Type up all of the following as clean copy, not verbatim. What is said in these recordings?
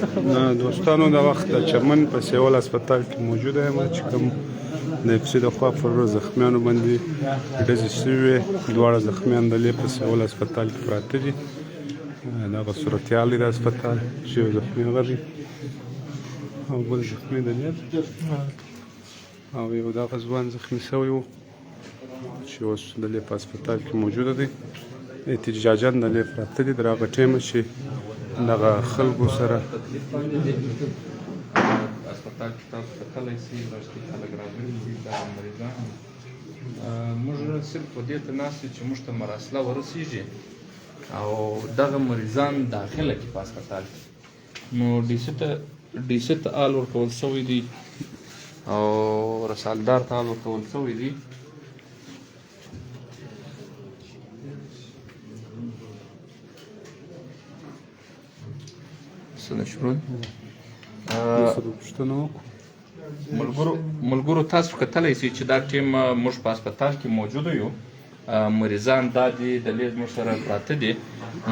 دوستانو د وخت د چمن په سیول هسپتال کې موجوده یم چې کوم د اف سي د خوا پر زخمیانو باندې ډزې شوې وې. دواړه زخمیان د لې په سیول هسپتال کې پراته دي. دغه صورتحال دی د هسپتال چې یو زخمي هغه دی او بل زخمي د لید او یو دغه ځوان زخمي شوی و چې اوس د لې په هسپتال کې موجوده دی. احتجاجاً د لې پراته دي تر هغه ټیمه چې دغه خلکو سره هسپتال کې تاسو کتلی شئ داسې خلک راغلي دي دغه مریضان. موږ صرف په دې ته ناست یو چې موږ ته مراسله ورسېږي او دغه مریضان داخله کړي په هسپتال کې. نو ډي سي ته آل ورکول شوی دی او رسالدار ته آل ورکول شوی دی. ملګرو تاسو کتلی شئ چې دا ټیم موږ په هسپتال کې موجوده یو. مریضان دا دي د لید موږ سره پراته دي.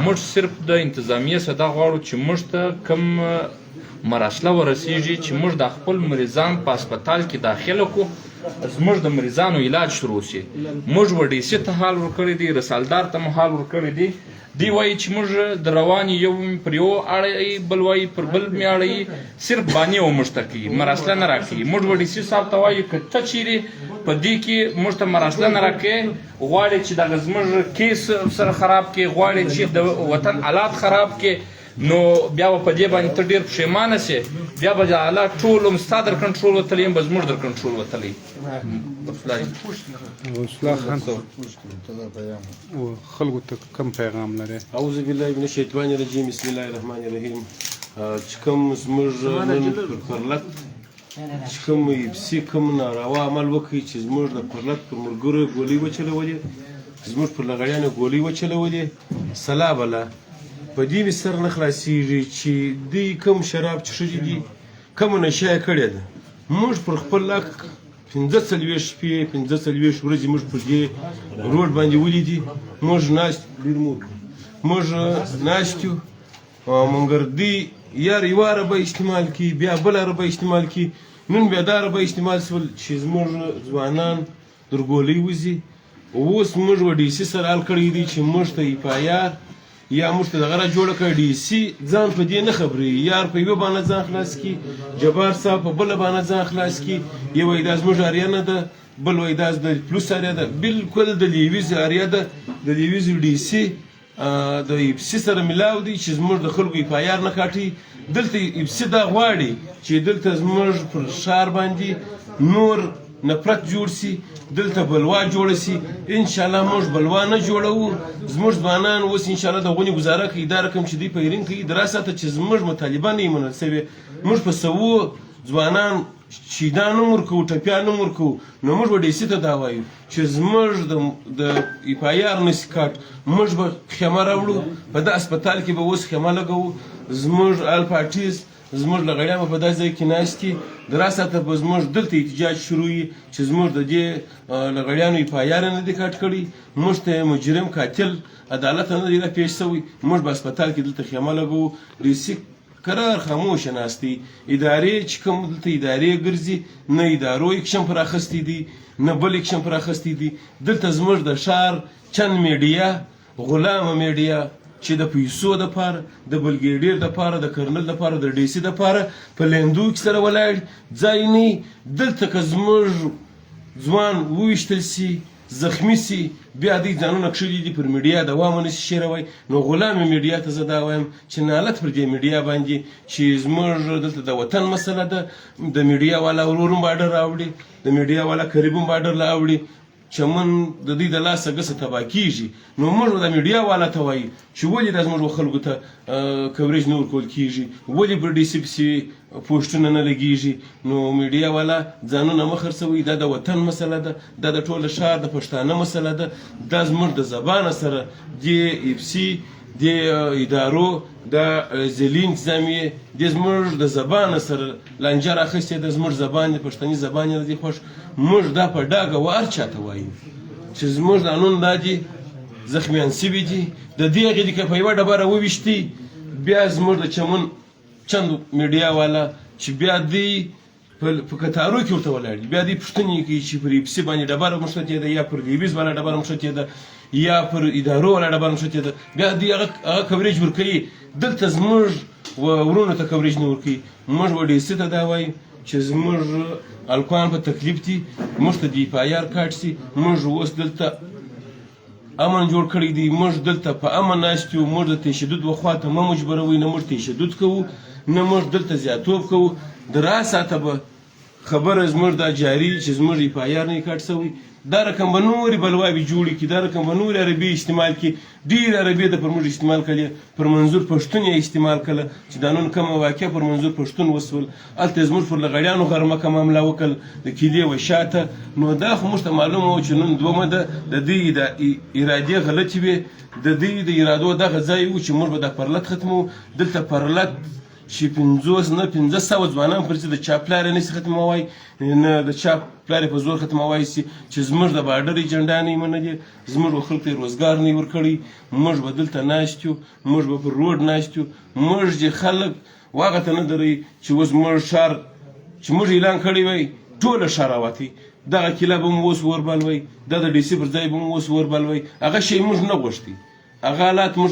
موږ صرف د انتظامیې څخه دا غواړو چې موږ ته کوم مراسله ورسیږي چې موږ د خپل مریضان په هسپتال کې داخله کړو، زموږ د مریضانو علاج شروع شي. موږ و ډي سي ته حال ورکړی دی، رسالدار ته مو حال ورکړی دی. دی وایي چې موږ د رواني یو پر یو اړوي، بل وایي پر بل مې اړوي، صرف بانې و موږ ته کوي، مراسله نه راکوي. موږ و ډي سي صاحب ته وایو که ته چیرې په دې کې موږ ته مراسله نه راکوې، غواړې چې دغه زموږ کیس سره خراب کړې، غواړې چې د وطن حالات خراب کړې، نو بیا به په دې باندې ته ډېر پښیمانه سې. بیا به د حالات ټول هم ستا در کنټرول وتلی یم، به زموږ در کنټرول وتلی. وسلا خان خلکو ته کوم پیغام لري؟ اعوذ بالله من الشیطان الرجیم، بسم الله الرحمن الرحیم. چې کوم زموږ نن پر پرلط چې کوم اپسي کوم ناروا عمل وکړي چې زموږ د پرلط پر ملګرو ګولۍ وچلولې، زموږ پر لغړیانو ګولۍ وچلولې، سلا بله په دې مې سر نه خلاصېږي چې دوی کوم شراب څښلي دي، کومه نشه یې کړې ده. موږ پر خپل لاک 45 شپې 45 ورځې موږ پر دې روډ باندې ولیدي. موږ ناست موږ ناست یو او منګردي یار یوه عربه استعمال کړي، بیا بله عربه استعمال کړي، نن بیا دا عربه استعمال شول چې زموږ ځوانان در ګولۍ وځي. اوس موږ و ډي سي سره حل کړی دی چې موږ ته ایپایار یا موږ ته دغه را جوړه کړه. ډي سي ځان په دې نه خبرېږي، یار په یوه بانه ځان خلاص کړي، جبار صاحب په بله بانه ځان خلاص کړي. یو وایي دا زموږ اریه نه ده، بل وایي دا د پلوس اریه ده، بلکل د لیویز اریه ده. د لیویز ډي سي د اپسي سره ملاو دی چې زموږ د خلکو ایپایار نه کاټي. دلته اپسي دا غواړي چې دلته زموږ پر ښار باندې نور نفرت جوړ سي، دلته بلوا جوړه سي. انشاءالله موږ بلوا نه جوړوو. زموږ ځوانان اوس انشاءالله د غونې ګزاره کوي، دا رقم چې دوی پیرین کوي د راساته چې زموږ مطالبه نه وي منل سوې. موږ په سوو ځوانان شهیدان هم ورکوو، ټپیان هم ورکوو. نو موږ به ډي سي ته دا وایو چې زموږ د ایپایار نسي کاټ، موږ به خیمه راوړو، په دا هسپتال کې به اوس خیمه لګوو. زموږ آل پارټیز زموږ لغړیان به په داسې ځای کې ناست دي، د راساته به زموږ دلته احتجاج شروع وي چې زموږ د دې لغړیانو ایپایار نه دي کاټ کړي، موږ ته مجرم قاتل عدالت نه دی راپېښ شوی. موږ به هسپتال کې دلته خیمه لګوو. ډي سي قرار خاموشه ناست دی. ادارې چې کوم دلته ادارې ګرځي، نه ادارو اکشن پر اخیستی دي، نه بل اکشن پر اخیستی دي. دلته زموږ د ښار چند میډیا، غلامه میډیا چې د پیسو دپاره، د بلګیډیر دپاره، د کرنل دپاره، د ډي سي دپاره په لیندو کې سره ولاړ ځای نه. دلته که زموږ ځوان وویشتل سي، زخمی سي، بیا دوی ځانونه کښلي دي پر میډیا دوام نسي شیروی. نو غلامې میډیا ته زه دا وایم چې نالت پر دې میډیا باندې چې زموږ دلته د وطن مسله ده. د میډیا والا ورور هم باډر راوړي، د میډیا والا قریب هم باډر راوړي. چمن د دوی د لاسه ګسه تباه کېږي. نو موږ د میډیا والا ته وایو چې ولې دا زموږ خلکو ته کوریج نه ورکول کېږي، ولې پر ډي سي پسې پوسټونه نه لګېږي. نو میډیا والا ځانونه مه خرڅوئ، دا د وطن مسله ده، دا د ټوله ښار د پښتانه مسله ده. دا زموږ د زبانه سره دې اپسي د ادارو د ذیلي انتظامیې د زموږ د زبانه سره لانجه راخیستې ده. زموږ زبان د پښتني زبان یې نه دی خوښ. موږ دا په ډاګه وار چاته وایو چې زموږ دا نن دا دي زخمیان سوي دي، د دې هغې دي که په یوه ډبره وویشتي، بیا زموږ د چمن چند میډیا والا چې بیا دوی په کتارو کې ورته ولاړ دي، بیا دوی پوښتنې کوي چې پر اپسي باندې ډبره مشتته ده یا پر لیویز باندې ډبره مشتته ده یا پر ادارو والا ډبره مشتته ده، بیا دوی هغه کوریج ورکوي. دلته زموږ ورونو ته کوریج نه ورکوي. موږ وډیسي ته دا وایو چې زموږ الکوان په تکلیف دي، موږ ته د پایار کارت سي، موږ اوس دلته امن جوړ کړی دی، موږ دلته په امن ناست یو، موږ د تشدد وخواته مه مجبروئ، نه موږ تشدد کوو نه موږ دلته زیاتوب کوو. د راساته به خبره زموږ دا جاري چې زموږ پایار نه کټ سوی، دا رقم به نورې بلواوې جوړې کړي، دا رقم به نورې عربي استعمال کړي. ډېر عربي د پر موږ استعمال کړي، پر منظور پښتون یې استعمال کړه چې دا نن کومه واقع پر منظور پښتون وسول، هلته زموږ پر لغړیانو غرمه کوم حمله وکړل د کیلې و شاته. نو دا خو موږ ته معلومه وه چې نن دومه ده د دوی د ارادې غلطې وې، د دوی د ارادو دغه ځای و چې موږ به دا پرلت ختمو. دلته پرلت چې 50 نه 1500 ځوانان پر د چا پلار نه شي ختموای، نه د چا پلار په زور ختموای سي چې زموږ د بارډر ایجنډا نه منلې، زموږ خلک ته روزګار نه ورکړي. موږ به دلته ناشت یو، موږ به پر روډ ناشت یو، موږ چې خلک واغه ته نه دري چې اوس موږ شهر چې موږ اعلان کړی وای ټول شهر راوتی، دغه کله به مو اوس وربلوي، د ډي سي پر ځای به مو اوس وربلوي. هغه شی موږ نه غوښتي، هغه حالات موږ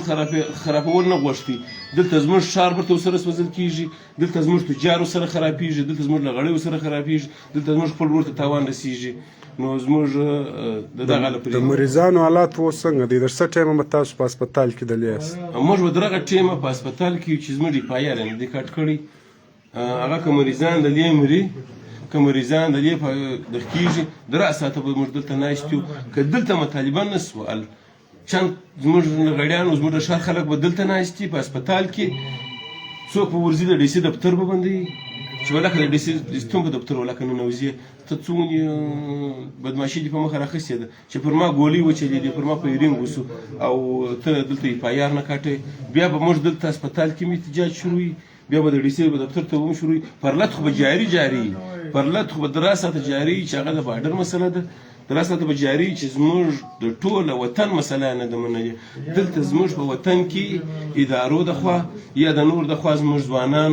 خرابول نه غوښتي. دلته زموږ ښار برته ورسره سوځل کېږي، دلته زموږ تجار ورسره خرابېږي، دلته زموږ لغړی ورسره خرابېږي، دلته زموږ خپل ورور ته تاوان رسېږي. نو زموږ د دغه د مریضانو حالات اوس څنګه دي؟ در څه ټایمه به تاسو په هسپتال کې دلې یاست؟ موږ به دغه ټیمه په هسپتال کې چې زموږ پایار یې دې کټ کړی، هغه که مریضان دلې مري، که مریضان دلې دغه کېږي، د راساته به موږ دلته ناست یو. که دلته مطالبه نه سوال چند زموږ غړیانو زموږ د ښار خلک به دلته ناست دي په هسپتال کې، څوک به ورځي د ډي سي دفتر به بندوي چې ولکه د ډي سي ستون په دفتر ولکه ننوځي، ته څومره بدماشي دې په مخه راخیستې ده چې پر ما ګولۍ وچلېدې، پر ما په یورینګ وسو او ته دلته پایار نه کاټې. بیا به موږ دلته هسپتال کې احتجاج شروع وي، بیا به د ډي سي دفتر ته هم شروع وي. پرلت خو به جاري پرلت خو به د راساته جاري چې هغه د بارډر مسله ده، د راساته به جاري چې زموږ د ټوله وطن مسله نه ده منلې. دلته زموږ په وطن کې ادارو د خوا یا د نور د خوا زموږ ځوانان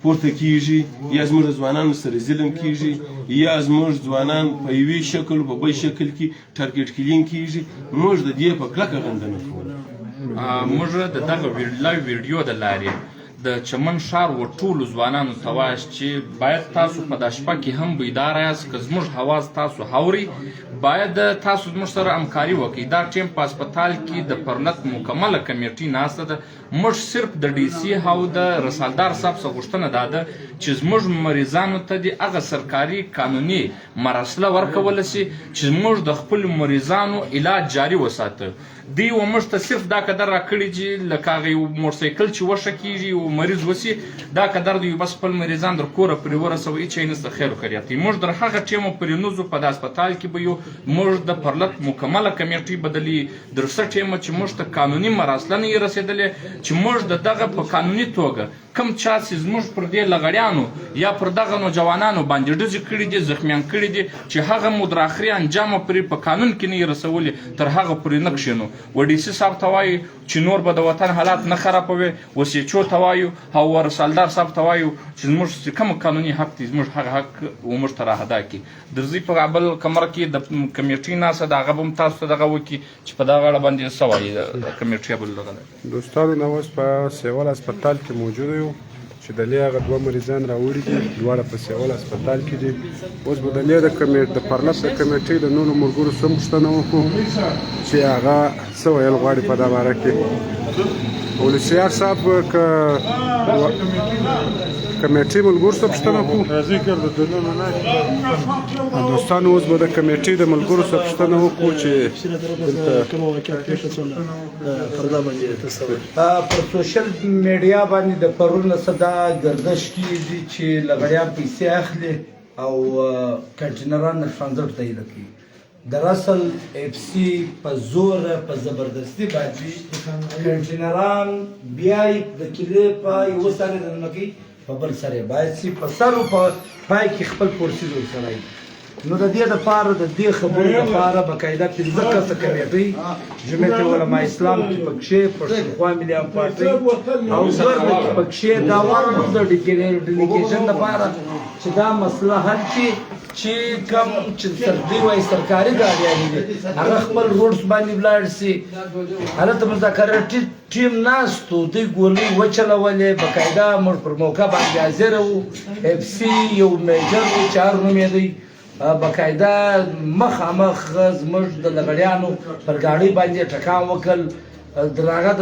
پورته کیږي، یا زموږ د ځوانانو سره ظلم کیږي، یا زموږ ځوانان په یوې شکل په بل شکل کې ټارګټ کیلینګ کیږي. موږ د دې په کلکه غندنه کوو. موږ د دغه لایو ویډیو د لارې د چمن ښار و ټولو ځوانانو ته وایاست چې باید تاسو په دا شپه کې هم بیداره یاست، که زموږ حواس تاسو هوري باید تاسو زموږ سره همکاري وکړئ. دا ټیم په هسپتال کې د پرلت مکمله کمیټې ناسته ده. موږ صرف د ډي سي او د رسالدار صاحب څخه غوښتنه دا ده چې زموږ مریضانو ته د هغه سرکاري قانوني مراسله ورکوله سي چې موږ د خپلو مریضانو علاج جاري وساته. دوی و موږ ته صرف دا قدر راکړي چې لکه هغه یو موټرسایکل چې وشه کېږي یو مریض وسي، دا قدر دوی بس خپل مریضان در کوره پرې ورسوي، هېڅ شی نشته. خیر و خیریت موږ در هغه ټیمو پرې نوځو په د هسپتال کې به یو. موږ د پرلت مکمله کمیټې بدلي در څه ټیمه چې موږ ته قانوني مراسله نه یې رسېدلې چې موږ د دغه په قانوني توګه کم چا چې زموږ پر دې لغړیانو یا پر دغه نوجوانانو باندې ډزې کړي دي، زخمیان کړي دي، چې هغه مو در اخري انجامه پرې په قانون کې نه یې رسولې، تر هغه پورې نه کښېنو. و ډي سي صاحب ته وایو چې نور به د وطن حالات نه خرابوي، وسیچو ته وایو او رسالدار صاحب ته وایو چې زموږ چې کوم قانوني حق دی زموږ هغه حق موږ ته راهدا کړي. درځي په بل کمره کې د کمیټې ناسته ده، هغه به هم تاسو ته دغه وکړي چې په دغه اړه باندې څه وایي د کمیټې بل دغه. دوستانو نو اوس په سیول هسپتال کې موجود یو چې دلې هغه دوه مریضان راوړي دي، دواړه په سیول هسپتال کې دي. اوس به دلې د پرلت د کمیټې د نورو ملګرو څه پوښتنه وکړو چې هغه څه ویل غواړي په دا باره کې. ولسیار صاحب که کمیټې ملګرو څه پوښتنه وکړو؟ دوستانو اوس به د کمیټې د ملګرو څه پوښتنه وکړو چې پر سوشل میډیا باندې د پرون صدا گردش کیږي چې لغړیان پیسې اخلي او کنټینران ترانزیت ته یې لګي. دراصل اف سی په زور په زبردستی باندې کنټینران بیا د کلی په یو سره د نمکی په بل سره باید سي په سر او په پای کې خپل پورسي ور سره نو د دې دپاره د دې خبرو دپاره باقاعده 15 کسه کمیټۍ جمعیت علما اسلام کې پکښې پښتونخوا ملي پارټۍ او ګرده کې پکښې دا ورکړو د ډیلیګیشن دپاره چې دا مسله حل کړي چې کوم چې دوی وایي سرکاري ګاډیانې دي هغه خپل روډس باندې ولاړ سي هلته مذاکره ټیم ناست و دوی ګولۍ وچلولې باقاعده موږ پر موقع باندې حاضره وو اف سی یو میجر و چې هر نومېدی باقاعده مخامخ زموږ د لغړیانو پر ګاډۍ باندې ټکان وکړ د هغه د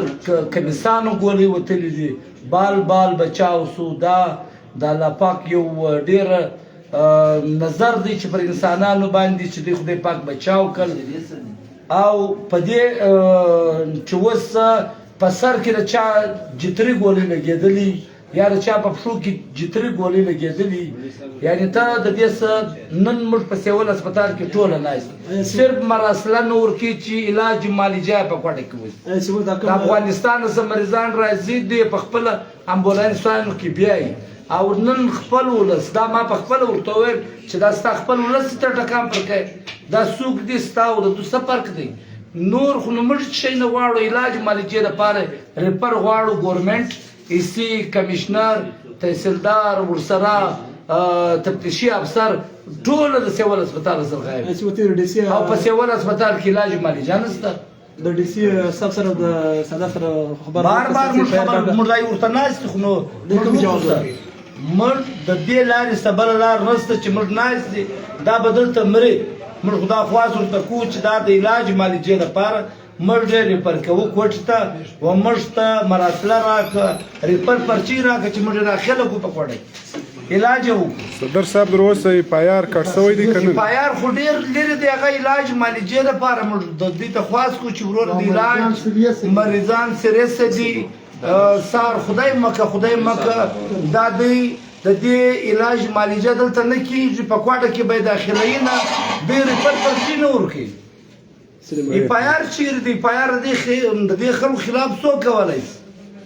کمیسانو ګولۍ وتلې دي بال بچاو سو دا د الله پاک یو ډېره نظر دی چې پر انسانانو باندې چې دوی خدای پاک بچاو کړ او په دې چې اوس په سر کې د چا جتري ګولۍ لګېدلي یا د چا په پښو کې جتري ګولۍ لګېدلي یعنې ته د دې څه نن موږ په سیول هسپتال کې ټوله ناست صرف مراسله نه ورکوي چې علاج معالجه په کوټه کې وشي د افغانستان څخه مریضان راځي دوی په خپله امبولانسانو کې بیایي او نن خپل ولس دا ما په خپله ورته وویل چې دا ستا خپل ولس ته ټکان پر کوي دا څوک دي ستا او د دوی څه فرق دی نور خو نو موږ شی نه غواړو علاج معالجې دپاره ریپر غواړو ګورمنټ ایسي کمیشنر تحصیلدار ورسره تفتیشي افسر ټوله د سیول هسپتال سره غایب او په سیول هسپتال کې علاج معالجه نشته د ډي سي صاحب سره د صدر سره خبر بار موږ دای ورته ناست خو نو موږ د دې لارې څه بله لار نشته چې موږ ناست دي دا به دلته مري موږ خدا خواست ورته کوو چې دا د علاج معالجې دپاره موږ ډېر ریپر کوو کوټې ته و موږ ته مراسله راکړه ریپر پرچې راکړه چې موږ داخله کړو په کوټه علاج یې وکړو صدر صاحب در اوسه پایار کټ شوی دی که نه پایار خو ډېر لرې دی هغه علاج معالجې دپاره موږ د دوی ته خواست کوو چې ورور د علاج مریضان سریسه دي سار خدای مکه دا دوی د دې علاج معالجه دلته نه کېږي په کوټه کې به یې داخلوي نه دوی ریپر پرچې نه ورکوي پایار چیرې دی پایار د دې خلکو خلاف څوک کولی شي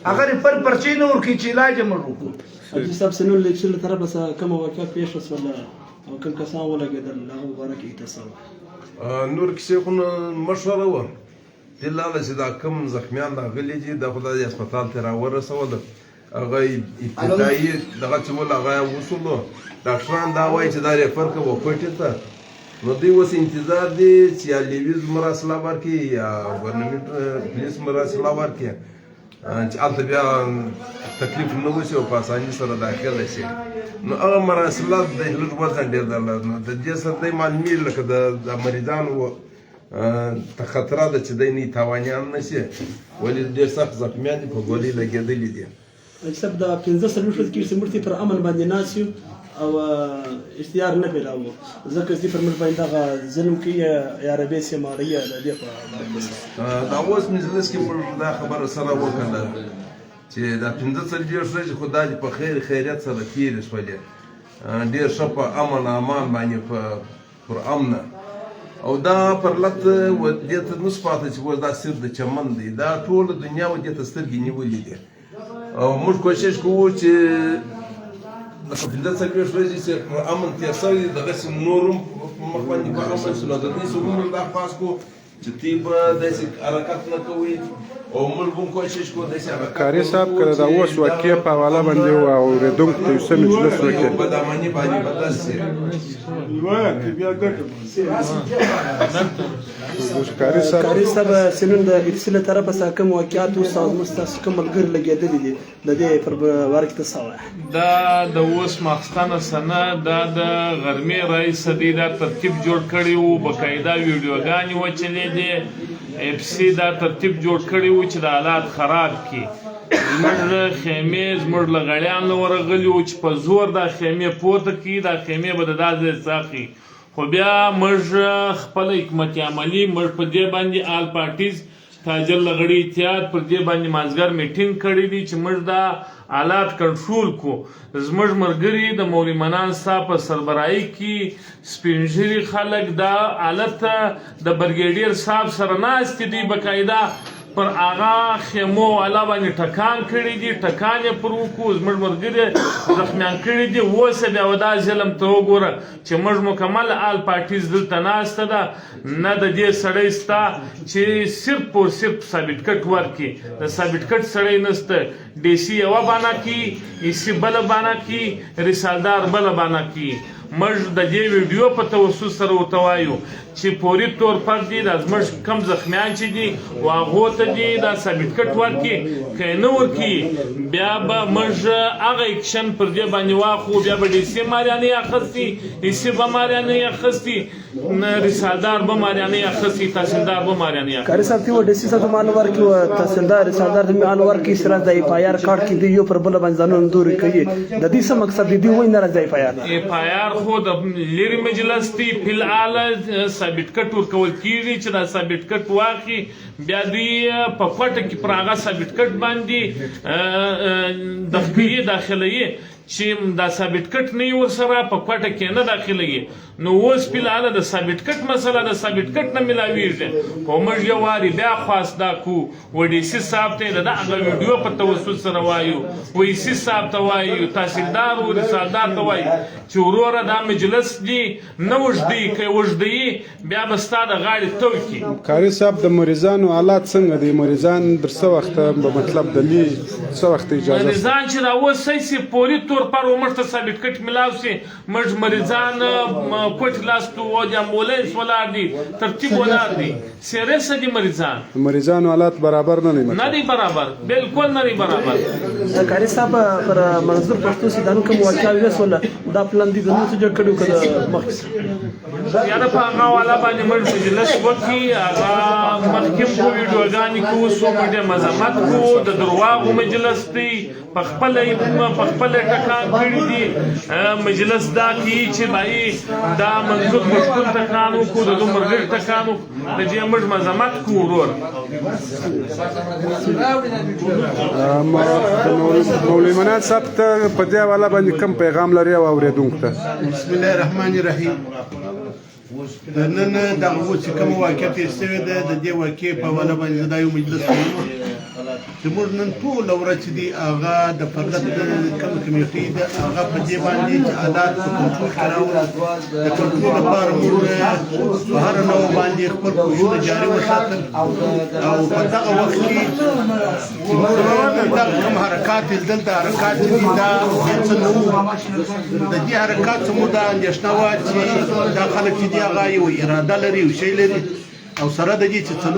هغه ریپر پرچې نه ورکوي چې علاج یې موږ وکړو حاجي صاحب سنون لیکشن له طرفه څخه کومه واقعه پیښ شوله او کوم کسان ولګېدل هغه مبارک یې تصور نور کیسې خو مشوره وه دې لاله چې دا کوم زخمیان راغلي دي دا خو د هسپتال ته راورسول هغه ابتدایي دغه چې ول هغه وصولو ډاکټران دا وایي چې دا ریفر کوو کوټې ته نو دوی اوس انتظار دی چې یا لیویز مراسله ورکړي یا ګورنمنټ پولیس مراسله ورکړي چې هلته بیا تکلیف نه وشي او په اساني سره داخله شي نو هغه مراسله د لږ وځنډېدله نو د دې سره دی معلومېږي لکه د مریضانو ته خطره ده چې دی نه تاوانیان نه شي ولې ډېر سخت زخمیان دي په ګولۍ لګېدلي دي حاجي صاحب د 15 څلوېښت ورځې کې چې موږ پر امن باندې ناست یو او اشتیار نه پیلاوو ځکه چې پر موږ باندې دغه ظلم کوي یا ربې سیماري د دې په دا اوس مجلس کې موږ دا خبره سره وکړله چې دا 15 څلوېښت ورځې خو دا په خیریت سره تېرې شولې ډېر ښه په امن امان باندې پر امنه او دا پر لط دې ته نس پاته چې اوس دا صرف د چمن دی دا ټوله دنیا و دې ته سترګې نیولې دي او موږ کوشش کوو چې لکه 15 څلوېښت ورځې چې پر امن تېر شوی دغسې نور هم مخ باندې په امن شو نو د دې څه موږ دا خواست کوو چې دوی به داسې حرکت نه کوي او موږ هم کوشش کوو داسې حرکت کاري صاحب که د اوس واقعې په حواله باندې اورېدونکو ته یو څه مجلس وکړي بدامني باندې بدل شي کاري صاحب سنون د اف سی له طرفه څخه کوم واقعات اوس زموږ ستاسو کوم ملګري لګېدلي دي د دې پر باره کې ته څه وایې دا د اوس ماخستانه سنه دا د غرمې رئیس دی دا ترتیب جوړ کړی وو باقاعده ویډیوګانې وچلې دي اف سی دا ترتیب جوړ کړی وو چې د حالات خراب کړي زموږ خیمې زموږ لغړیان ورغلي وو چې په زور دا خیمې پورته کړي دا خیمې به د دا ځای ساخي خو بیا موږ خپل حکمت عملي موږ په دې باندې آل پارټیز تاجر لغړي اتحاد پر دې باندې مازګر میټینګ کړی دی چې موږ دا حالات کنټرول کو زموږ ملګري د مولوي منان صاحب په سربراهي کې سپینږیري خلک دا حالت د برګیډیر صاحب سره ناست دي باقاعده پر هغه خیمو والا باندې ټکان کړي دي، ټکان یې پر وکړو، زموږ ملګري زخمیان کړي دي. اوس بیا دا ظلم ته وګوره چې موږ مکمل آل پارټیز دلته ناسته ده، نه د دې سړی ستا چې صرف او صرف ثابتکټ ورکړي. د ثابتکټ سړی نسته، ډي سي یوه بانه کړي، ای سي بله بانه کړي، رسالدار بله بانه کړي. موږ د دې ویډیو په توسط سره ورته وایو چې فوري طور پر دي دا زموږ کم زخمیان چې دي هغو ته دي دا ثابتکټ ورکړي. که یې نه ورکړي بیا به موږ هغه اکشن پر دې باندې واخلو. بیا به ډي سي ماریانې اخیستي، ای سي به ماریانې اخیستي، رسالدار به ماریانې اخیستي، تحصیلدار به ماریانې اخیستي. کاري صاحب ته ډي سي صاحب مان ورکړي، تحصیلدار رسالدار ته مان ورکړي، سره د اف آی آر کارت کې دی یو پر بل باندې ځانونه دوري کوي. د دې څه مقصد دی وای نه راځي اف آی آر خو د لري مجلس دی فل اعلی ثابتکټ ورکول کیږي چې دا ثابتکټ واخلي. بیا دوی په پټه کې پر هغه ثابتکټ باندې داخلي چې دا ثابتکټ نه ورسره په پټه کې نه داخلي. نو اوس فل اعلی د ثابتکټ مسله د ثابتکټ نه ملاویږي. خو موږ یو واري بیا خواست دا کو و ډي سي صاحب ته د هغه ویډیو په توسط سره وایو، و ای سي صاحب ته وایو، تحصیلدار او رسالدار ته وایو چې وروره دا مجلس دی نه وژدي، که وژدي بیا به ستا د غاړې تو کړي. کاري صاحب د مریضانو حالات څنګه دي؟ مریضان در څه وخت به مطلب د لي څه وخت اجازه مریضان چې دا اوس سي فوري طور پر موږ ته ثابتکټ ملاو سي، موږ مریضان کوټ لاستو او د امبولانس ولاړ دي، ترتیب ولاړ دي، سیریس دي مریضانو حالات برابر نه دي، نه دي برابر، بالکل نه دي برابر. کاري صاحب پر منظور پښتو سیدانو کوم واقعي وسوله دا پلان دي د نو څه جوړ کړو کړه مخکې یاره په هغه والا باندې موږ مجلس وکړي. هغه مخکې په ویډیوګانې کې اوس موږ مذمت کوو، د درواغو مجلس دی، په خپل ټکان کړي دي. مجلس دا کوي چې بای دا منظور پښتون ټکان وکړو، د دوه مرګ ټکان وکړو، د دې موږ مذمت کوو. ورور مولوي منان صاحب ته په دې والا باندې کوم پیغام لري او اوریدونکو ته؟ بسم الله الرحمن الرحیم. د نن دغه چې کوم واقعیت یې شوې ده د دې واقعې په والا باندې دا یو مجلس کوو چې موږ نن ټوله ورځ چې دي هغه د فردت کوم کمیټې ده هغه په دې باندې چې حالات په کنټرول کې راوړو. د کنټرول لپاره موږ په هر نوع باندې خپل کوششونه جاري وساتل او په دغه وخت کې چې موږ دغه کوم حرکات دلته حرکات دي دا څه نه وو. د دې حرکات څخه دا اندېښنه وه چې دا خلک چې دي هغه یو اراده لري، یو شی لري او سره د دې چې 4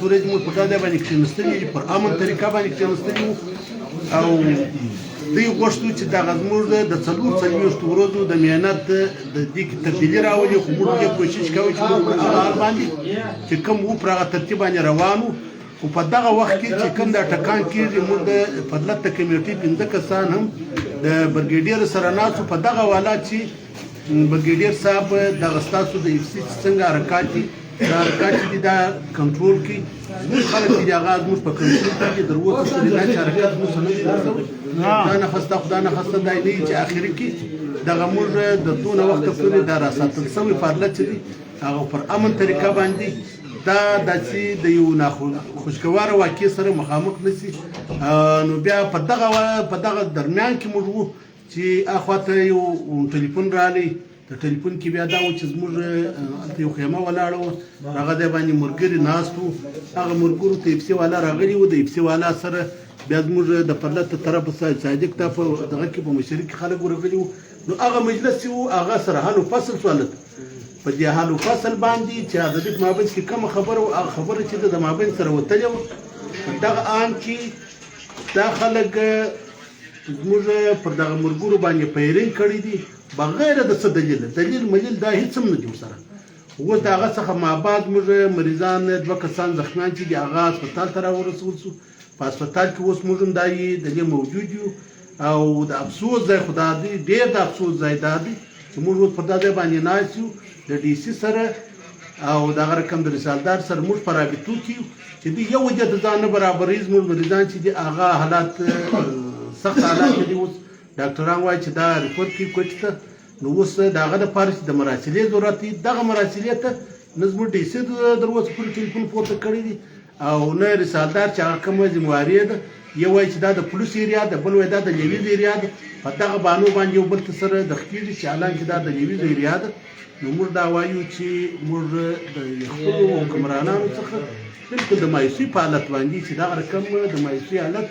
ورځې موږ په دې باندې کښېنستلي دي، پر امن طریقه باندې کښېنستلي وو او دوی غوښتو چې دغه زموږ د 4 ورځو د محنت د دې کې تبدیلي راولي. خو موږ دې کوشش کوو چې موږ په هغه حال باندې چې کوم وو پر هغه ترتیب باندې روان وو. خو په دغه وخت کې چې کوم دا ټکان کېږي موږ د فضلت د کمیټې 15 کسان هم د برګیډیر سره ناستو. په دغه والا چې برګیډیر صاحب دغه ستاسو د اف سي څنګه حرکات دي دا حرکات دي دا کنټرول کړي. زموږ خلک چې هغه زموږ په کنټرول کې در وڅ چې دا حرکت موږ نه رسوي. دا نه خسته خدای نه خسته دی نه چې اخر کې دغه موږ د دونه وخت پورې دا راساتل سوی فضلت چې دي هغه پر امن طریقه باندې دا داسې د یو خوشګواره واقع سره مخامخ نشي. نو بیا په دغه درمیان کې موږ وو چې اخواته یو ټلیفون رالی. د ټلیفون کې بیا دا و چې زموږ هلته یو خیمه ولاړه وه، هغه دی باندې ملګري ناست وو. هغه ملګرو ته اف سي والا راغلي وو، د اف سي والا سره بیا زموږ د فضلت طرف صادق ته په دغه کې په مشري کې خلک ورغلي وو. نو هغه مجلس چې وو هغه سره حل و فصل شولت. په دې حل و فصل باندې چې هغه د مابین کې کومه خبره وه هغه خبره چې د مابین سره وتلې وه په دغه آن کې دا خلک زموږ پر دغه ملګرو باندې پیرنګ کړي دي بغیر د څه دلیل ملیل دا هیڅ هم نه دي ورسره. اوس د هغه څخه مابعد موږ مریضان 2 کسان زخمیان چې دي هغه هسپتال ته راورسول شو. په هسپتال کې اوس موږ هم دا د دې موجود یو او د افسوس ځای خو دا دی، ډېر د افسوس ځای دا دی چې موږ اوس پر دا ځای باندې ناست یو د ډي سي سره او دغه رقم د رسالدار سره موږ په رابطو کې یو چې دوی یو وجه د ځان نه برابري زموږ مریضان چې دي هغه حالات سخت حالات دي. اوس ډاکټران وایي چې دا ریپورټ کې کوټ ته نو اوس د هغه دپاره چې د مراسلې ضرورت دي دغه مراسلې ته نه زموږ ډي سي در اوسه پورې ټلیفون پورته کړی دي او نه رسالدار چې هغه کومه ذمواري ده یو وایي چې دا د پولیس ایریا ده بل وایي دا د لیویز ایریا ده په دغه بانو باندې یو بل ته سره د خکېږي چې حالانکې دا د لیویز ایریا ده نو موږ دا وایو چې موږ د خپلو حکمرانانو څخه بالکل د مایوسي په حالت باندې چې دغه رقم د مایوسي حالت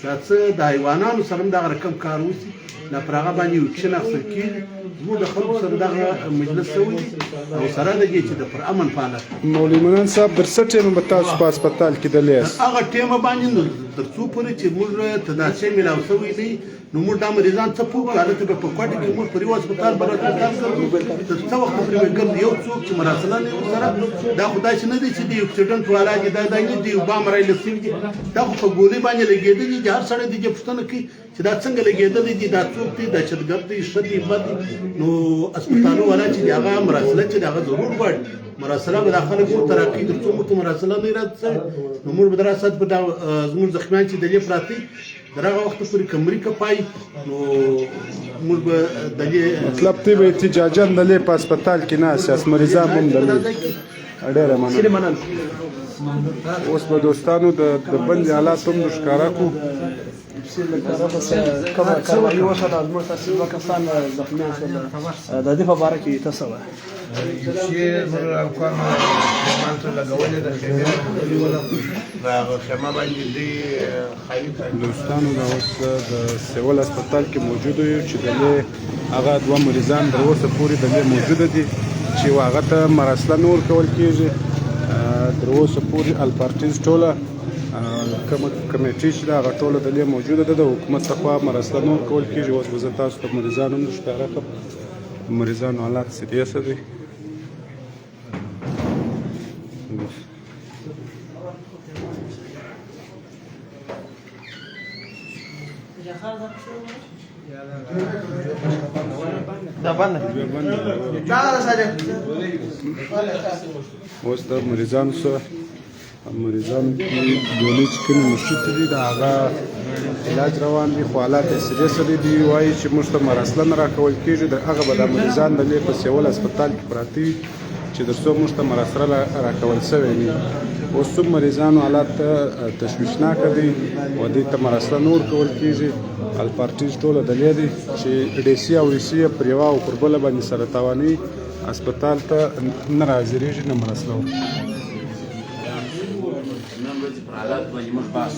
دا څه د حیوانانو سره هم دغه رقم کار وشي دا پر هغه باندې یو اکشن اخیستل کېږي زموږ د خلکو سره دغه مجلس شوی او سره د دې چې د پر امن په حالت مولوي منان صاحب در څه ټیم به تاسو په هسپتال کې دلې هغه ټیمه باندې نو تر څو پورې چې موږ تداسې میلاو شوی دی نو موږ دا مریضان څه پوه حالت به په کوټه کې موږ پر یو هسپتال باندې کار تر څو وخت پورې ګرځي یو څوک چې مراسله نه سره دا خدای چې نه دی چې د اکسیډنټ والا دي دا نه دی وبا مرای لسیم دي دا خو په ګولې باندې لګېدلې دي هر سړی دې پوښتنه کوي چې دا څنګه لګېدلې دي دا څوک دي دا چتګر دي شدي بد نو هسپتالو والا چې هغه مراسله چې هغه ضرور غواړي مراسله به داخله کو ترقی تر څو مو مراسله نه راځي نو موږ به دراسات په زموږ زخمیان چې دلې پراتی درغه وخت پورې کمرې کپای نو موږ به دلې مطلب ته به احتجاجاً دلې په هسپتال کې نه سیاست مریضان هم دلې ډېره مننه اوس به دوستانو د بند حالات هم ښکارا کو کومه کاروایي وشوه زموږ تاسې دوه کسان زخمیان شول د دې په باره کې ته څه وایې چې موږ کومه مانته لګولې ده دا خیمه باندې دی خالي دوستانو دا اوس د سیول هسپتال کې موجود یو چې دلې هغه دوه مریضان تر اوسه پورې دلې موجوده دي چې هغه ته مراسله نه ورکول کېږي تر اوسه پورې الپارټیز ټوله کومه کمیټې چې ده هغه ټوله دلې موجوده ده د حکومت لخوا مراسله نه ورکول کېږي اوس به زه تاسو ته مریضان هم ښکاره کړم مریضانو حالات سیریسه دي اوس د مریضانو سره مریضانو کې ګولې چې کومې مشکلې دي د هغه علاج روان دي خو حالات یې سیریسه دي وایي چې موږ ته مراسله نه راکول کېږي د هغه به دا مریضان دلې په سیول هسپتال کې پراته وي چې تر څو موږ ته مراسله راکول سوی وي اوس څوم مریضانو حالات تشویشناکه دي او دې ته مراسله نه ورکول کېږي الپارټیز ټوله دلې دي چې ډي سي او وي سي پر یوه او پر بله باندې سره تاوانوي هسپتال ته نه راحاضرېږي نه مراسله ورکوي حالات باندې موږ بحث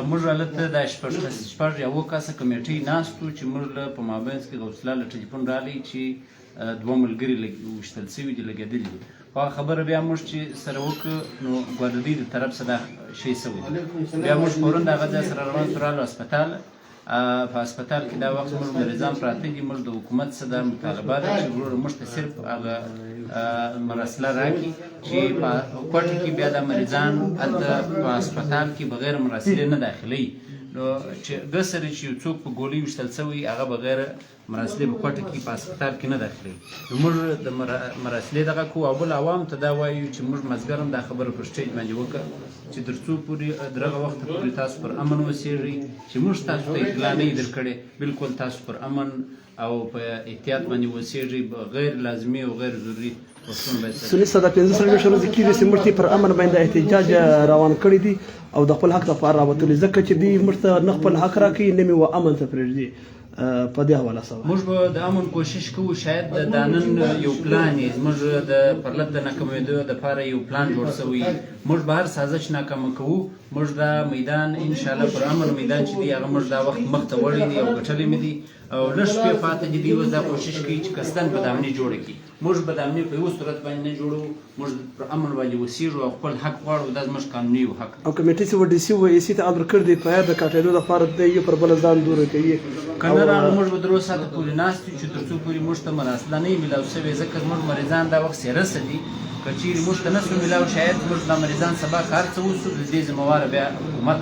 موږ هلته د شپږ یا اووه کسه کمیټۍ ناست وو چې موږ په مابینځ کې غوث الله له ټلیفون راغلی چې دوه ملګري وشتل سوي دي لګېدلي دي خو هغه خبره بیا موږ چې سره وکړو نو ګویا د دوی د طرف څخه دا شی سوی دی بیا موږ فورا د هغه ځای سره روان شو راغلو هسپتال په هسپتال کې دا وخت موږ مریضان پراته دي موږ د حکومت څخه دا مطالبه ده چې وروره موږ ته صرف هغه مراسله راکړي چې په کوټه کې بیا د مریضان هلته په هسپتال کې بغیر مراسلې نه داخلوي نو چې ګسرې چې یو څوک په ګولۍ ویشتل شوی هغه بغیر مراسلې په کوټه کې په هسپتال کې نه داخلوي نو موږ د مراسلې دغه کوو او بل عوامو ته دا وایو چې موږ مازدیګر هم دا خبره پر سټیج باندې وکړه چې تر څو پورې دغه وخت پورې تاسو پر امن اوسېږئ چې موږ تاسو ته اطلاع نه یې درکړې بالکل تاسو پر امن او په احتیاط باندې اوسېږئ غیر لازمي او غیر ضروري سني صدا 15 ورځې کېږي چې موږ پر امن باندې احتجاج روان کړی دي او د خپل حق لپاره راوتلي ځکه چې دوی موږ ته نه خپل حق راکوي نه مې و امن ته پرېږدي په دې حواله سره موږ به د امن کوشش کوو شاید د نن یو پلان یې زموږ د پرلط د ناکامېدو دپاره یو پلان جوړ شوی موږ به هر سازش ناکامه کوو موږ دا میدان انشاءالله پر امن میدان چې دی هغه موږ دا وخت مخ ته وړی دی او ګټلی مې دي او لږ شپې پاته دي دوی اوس دا کوشش کوي چې قصدن بدامني جوړه کړي موږ بدامني په یو صورت باندې نه جوړو موږ پر امن باندې اوسېږو او خپل حق غواړو دا زموږ قانوني حق او کمیټې چې ډي سي و اي سي ته امر کړی دی په د کاټېدو لپاره دی یو پر بل ځان دوره کوي کنه راغلو موږ به درو ساعته پورې ناست یو چې تر څو پورې موږ ته مراسله نه وي میلاو شوې ځکه زموږ مریضان دا وخت سیرسه دي که چیرې موږ ته نه شو میلاو شاید موږ دا مریضان سبا کار څه وسو د دې ذمهواره بیا حکومت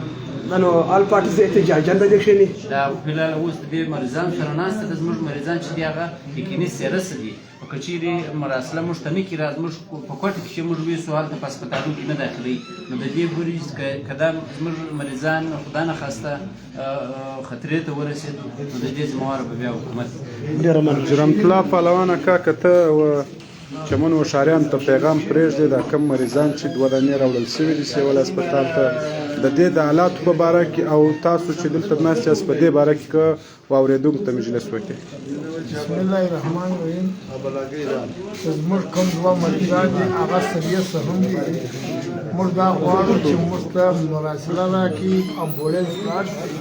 نو آل پارټیز احتجاجاً د دې کښېني دا فلحال اوس د دې مریضان سره ناسته ده زموږ مریضان چې دي هغه یقیني سیرسه دي او که چیرې مراسله موږ ته نه کړي را زموږ په کوټه کې چې موږ ویسو هلته په هسپتالونو کې نه داخلوي نو د دې پورې که دا زموږ مریضان خدا نخواسته خطرې ته ورسېد نو د دې ذمهواره به بیا حکومت جرمتلا پهلوان اکا که ته چمن و ښاریانو ته پیغام پرېږدي دا کم مریضان چې 2 دانې راوړل شوي دي سیول هسپتال ته د دې د حالاتو په باره کې او تاسو چې دلته ناست یاست په دې باره کې که واورېدونکو ته مجلس وکړي. بسم الله الرحمن الرحیم. زموږ کوم 2 مریضان دي هغه سریس هم دي. موږ دا غواړو چې موږ ته مراسله راکړي امبولانس راکړي.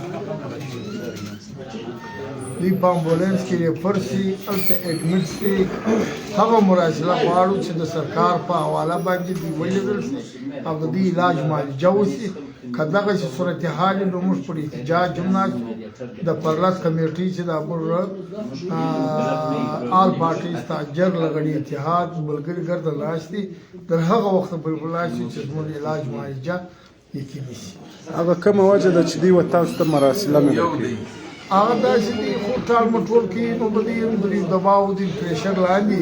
دوی په امبولانس کې ریفر شي هلته اډمټ شي. هغه مراسله غواړو چې د سرکار په حواله باندې دوی ولیږل شي او د دې علاج معالجه وشي. که دغسې صورتحال نو موږ پر احتجاج هم ناست یو. د پرلس کمیټۍ چې دا موږ آل پارټیز تاجر لغړي اتحاد ملګري ګرده ناست دي تر هغه وخته پورې به ناست یو چې زموږ علاج معالجه یقیني شي. هغه کومه وجه ده چې دوی و تاسو ته مراسله نه ورکوي؟ هغه داسې دي خو ټال مټول کې نو به د دباو د پریشر لاندې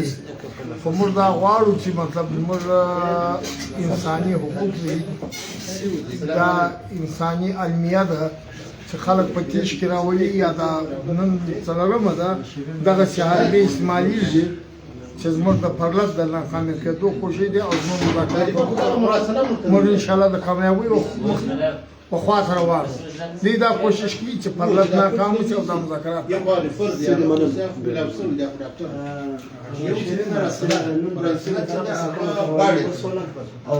خو موږ دا غواړو چې مطلب موږ انساني حقوق دي دا انساني علمیه ده چې خلک په تیش کې راولي یا دا نن څلورمه ده دغسې حربې استعمالېږي چې زموږ د پرلط د ناکامي کېدو کوشش دی او زموږ مذاکرات موږ انشاءالله د کامیابۍ په خوا سره روان یو. دوی دا کوشش کوي چې پرلط ناکام وشي او دا مذاکرات او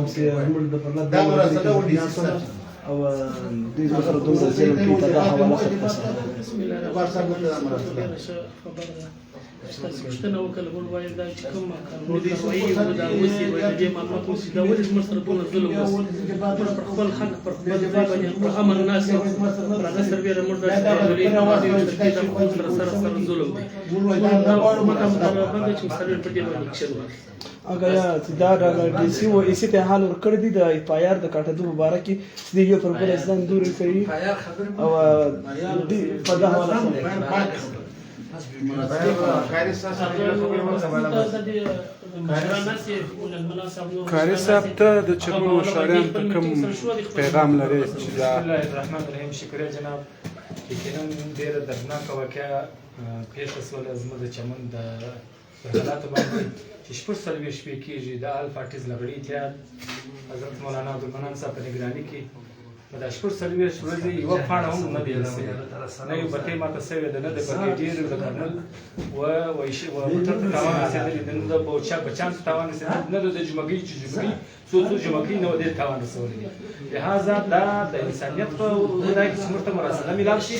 دوی سره دومره ظلم کوي ته دا حواله ختمه تاسو پوښتنه وکړه بل وایي دا چې کوم قانوني کاروایي وي دا اوسي وایي د دې معلومات اوسي دا ولې زموږ سره دونه ظلم وسي موږ پر خپل حق پر خپل ځای باندې په امن ناست یو پر هغه سربیره موږ داسې راغلي دا سره ظلم دی دا غواړو موږ باندې چې سربیر په دې باندې اکشن واخلي. اگر دا ډي سي او اي سي ته حال ورکړی دی د اف آی آر د کاټېدو مبارک دی یو پر بل ځان دوری کوي او په دا حواله کاري صاحب ته د چمن و ښاریانو ته کوم پیغام لري چې دا بسم الله الرحمن الرحیم. شکریه جناب. یقینا ډېره دردناکه واقعه پېښه شوله زموږ د چمن د حالاتو باندې چې 40 شپې کېږي د آل پارټیز لغړي اتحاد حضرت مولانا عبدالمنان صاحب په نګراني کې دا 40 ورځې یوه پاڼه هم نه دی رسېدلې نه یو بټۍ ماته سوې ده نه د برګېډیر د کرنل موټر ته تاوان رسېدلی نه د بچیانو ته تاوان رسېدلی نه د جمعګۍ چې جمعګۍ څو جمعګۍ نه و دې تاوان رسولی دی. لهذا دا د انسانیت په ځای کې چې موږ ته مراسله میلاو شي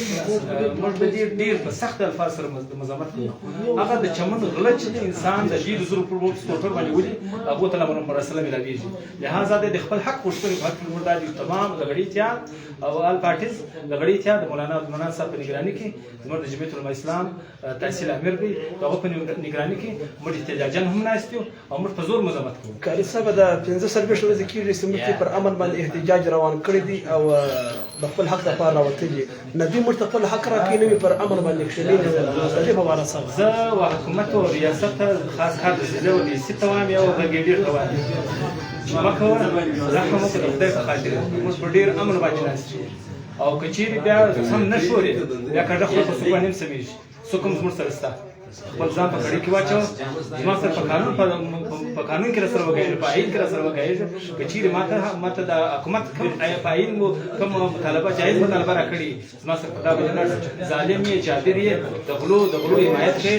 موږ به دې ډېر په سخت الفاظ سره مزاحمت کوو. هغه د چمن غله چې د انسان د ډېرو زرو پر موټر باندې ولي هغو ته مراسله میلاویږي. لهذا د خپل حق غوښتنې په حق کې موږ دا دي تمام لغړي او آل پارټیز لغړي اتحاد د مولانا عبدالمنان صاحب په نګراني کې زموږ د جمعیت علماء اسلام تحصیل امیر دی هغه په نګراني کې موږ احتجاجاً هم ناست یو او موږ په زور مزاحمت کوو. کاري صاحب د 15 ورځې کېږي چې موږ پر امن باندې احتجاج روان کړی دی او د خپل حق لپاره راوتلي نه دي موږ خپل حق راکړي نه پر امن باندې کښېني د دې په اړه صاحب زه او حکومت او ریاست خاص کار د زه او د سیته وایم یو برګېډیر کوي مکه زخم مو د خدای په خاطر موږ په ډیر امن باندې ناست او کچېری بیا هم نشوري بیا کړه خو په څه باندې سمېږي څوک هم زموږ سره ستا خپل ځان په کړي کې واچو زما سره په قانون کې سره وګایي په عین کې سره وګایي کچېری ماته د حکومت په عین مو کوم مطالبه جایز مطالبه راکړي زما سره په دا باندې ظالم یې جابر یې د غلو حمایت کوي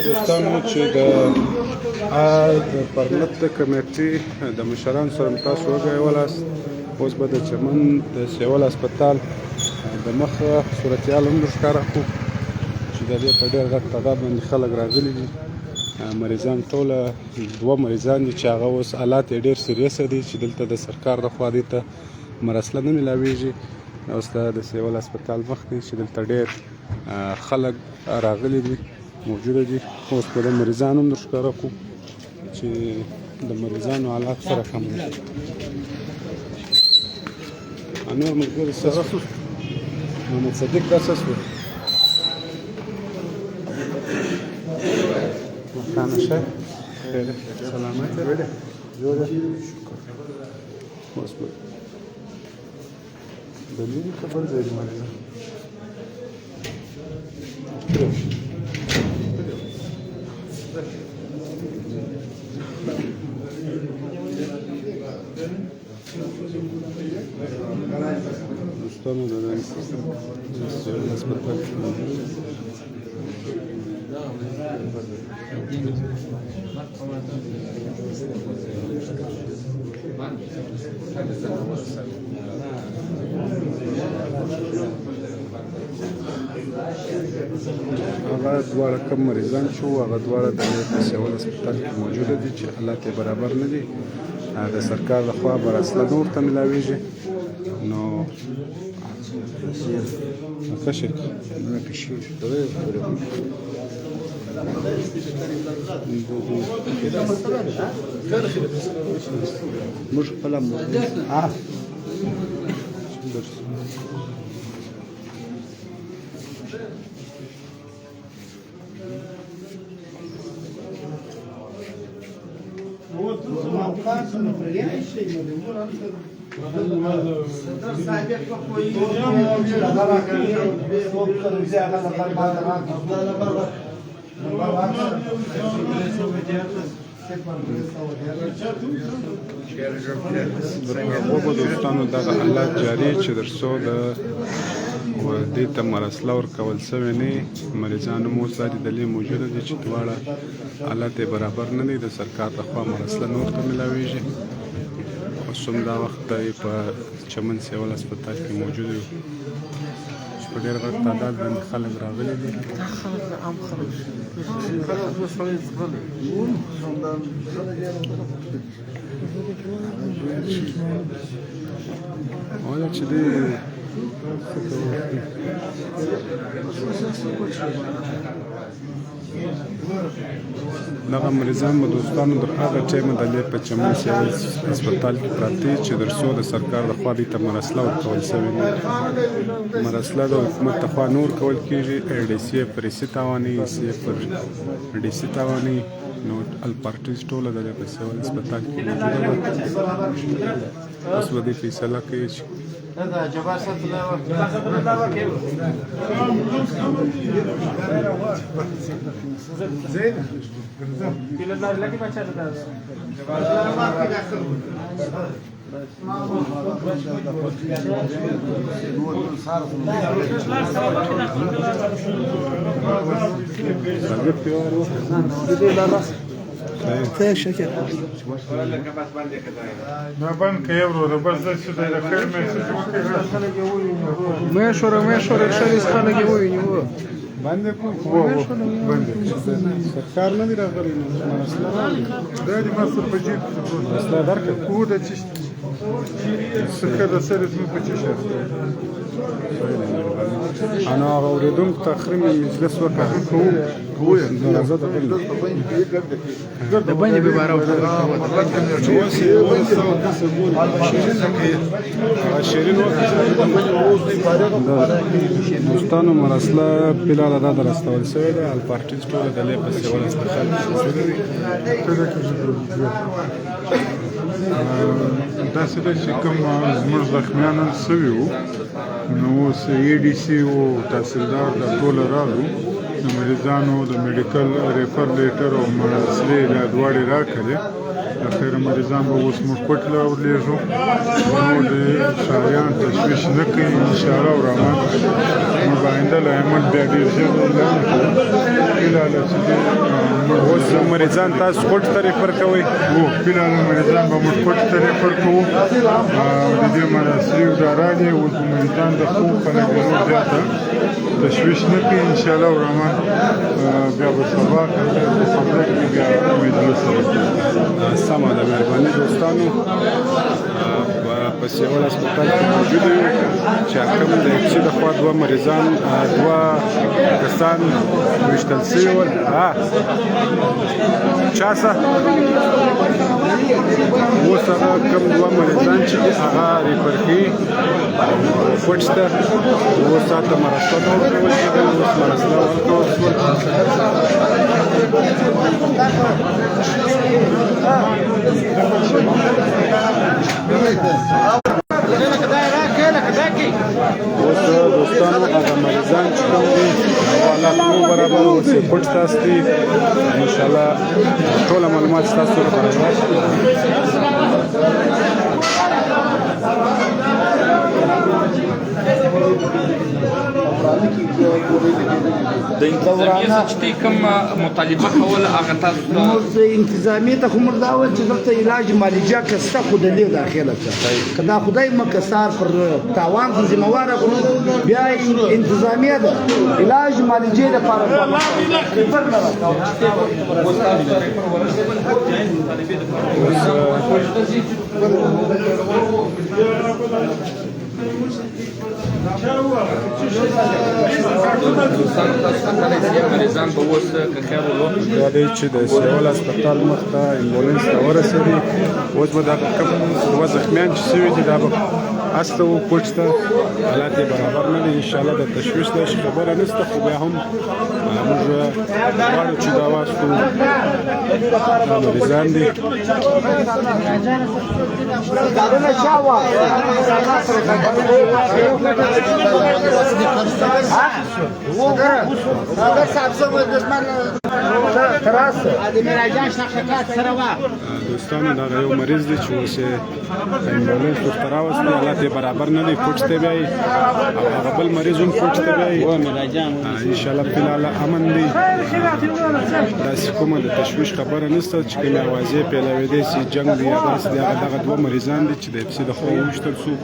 دوستانو چې د پرلط د کمیټې د مشرانو سره تاسو وګایولاست اوس به د چمن د سیول هسپتال د مخه صورتحال هم درښکاره کړو چې د دې په ډېر غټ تعداد باندې خلک راغلي دي. مریضان ټوله 2 مریضان دي چې هغه اوس حالات یې ډېر سیریسه دي چې دلته د سرکار لخوا دې ته مراسله نه میلاویږي. اوس د سیول هسپتال مخ دی چې دلته ډېر خلک راغلي دي موجوده دي. اوس به د مریضانو هم درښکاره کړو چې د مریضانو حالات سره کم دي. نور ملګري سره محمد صدیق دا څه شو مکانه شه خیر سلامت وړه جوړه شکر اوس به دلیل خبر دی مریض دوستانو د سیول هسپتال کې موجود دی. هغه دواړه کم مریضان چې وو هغه دواړه د سیول هسپتال کې موجوده دي چې حالات یې برابر نه دي. د سرکار لخوا برسله نور ته ملاویږي نو کشک موږ خپل هغو دوستانو دغه حالات جاري چې تر څو د دې ته مرسله ورکول سوې نه مریضان هم اوس داسې دلې موجوده دي چې دواړه حالات یې برابر نه دي. د سرکار لخوا مرسله نور ته ملاویږي. اوس هم دا وخت دی په چمن سیول هسپتال کې موجود یو چې په ډېر غټ تعداد باندې خلک راغلي دي. وایا چې دی دغه مریضان به دوستانو تر هغه ټایمه دلې په چمن سیول هسپتال کې پراته دي چې تر څو د سرکار لخوا دې ته مرسله ورکول سوې نه مرسله د حکومت لخوا نور کول کېږي. ډي سي پر سی تاواني سی پر ډي سي تاواني نو الپارټیز ټوله دلې په سیول هسپتال کې موجوده ده. اوس به دې فیصله کوي چې خیر شکر ما بند که یو رو بس دست شده در خیر میشوره شریز خلک ویني و بنده کو بنده سرکار نه دی راغلی نو مسله دا دې ما سره په جیب مسله درکړه کو د چی سکه د سره زمو په چی شه انا هغه اوریدونکو ته آخري مجلس وکړ کوو درازه د باندې به بارو دوستانو مرسله بلال دا درستول سوی ده الپارټیز ټوله دلې په سیول هسپتال کې موجوده دي. داسې ده چې کوم زموږ زخمیان سوي وو نو اوس ای ډي سي او تحصیلدار دا ټوله راغلو د مریضانو د میډیکل ریفر لیټر او مرسلې دا دواړې راکړې. اخر مریضان به اوس موږ کوټ له ورلېږو نو د شاریان تشویش نه کوي انشاءالله او رحمان موږ به آینده له احمد بیا ډېر ژر اعلان کړو فلحاله چې اوس مریضان تاسو کوټ ته ریفر کوئ؟ فلحاله مریضان به موږ کوټ ته ریفر کوو. د دې مراسلې دا راغلې اوس مریضان د خوب خلک ضرور زیاته تشویش نه کوي انشاءالله او رحمان بیا به سبا په خبره کې بیا مجلس سره سمه ده. مهرباني دوستانو په سیول هسپتال کې موجود یو چې کوم د اکسي د خوا دوه مریضان دوه کسان ویشتل سوي ول چا څه اوس هغه کوم دوه مریضان چې هغه ریفر کړي کوټ ته اوس هلته مرسته ورکول کېدل اوس مرسته ورکول شول. اوس دوستانو هغه مریضان چې کوم دي حالات نو برابر اوس یې پټ تاسو دي انشاءالله ټول معلومات تاسو لپاره د انتظامیه څخه چې کوم مطالبه کوله هغه تاسو د انتظامیه ته خو موږ دا وایو چې دلته علاج معالجه کسته خو د دې داخله څه که دا خدای مکسار پر تاوان خو ذمهواره کړو بیا انتظامیه ده علاج معالجې لپاره مریضان به اوس که خیر وکړي دا دی چې د سیول هسپتال مخ ته امبولانس ته ورسېدي اوس به دا کوم دوه زخمیان چې سوي دي دا به هسته و کوچ ته حالات یې برابر نه دي انشاءالله د تشویش داسې خبره نشته خو بیا هم موږ غواړو چې دا واستو دا مریضان دي دوستانو دا یو مریض دی چې اوس امبولانس ورته راوستی حالات یې برابر نه دی کوچ ته بیایي او هغه بل مریض هم کوچ ته بیایي انشاءالله فلحال امن دی داسې کومه د تشویش خبره نشته چې کومې اوازې پیلوېدی سي جنګ دی یا داسې دی هغه دغه دوه مریضان دي چې د اف سي د خوا وویشتل شو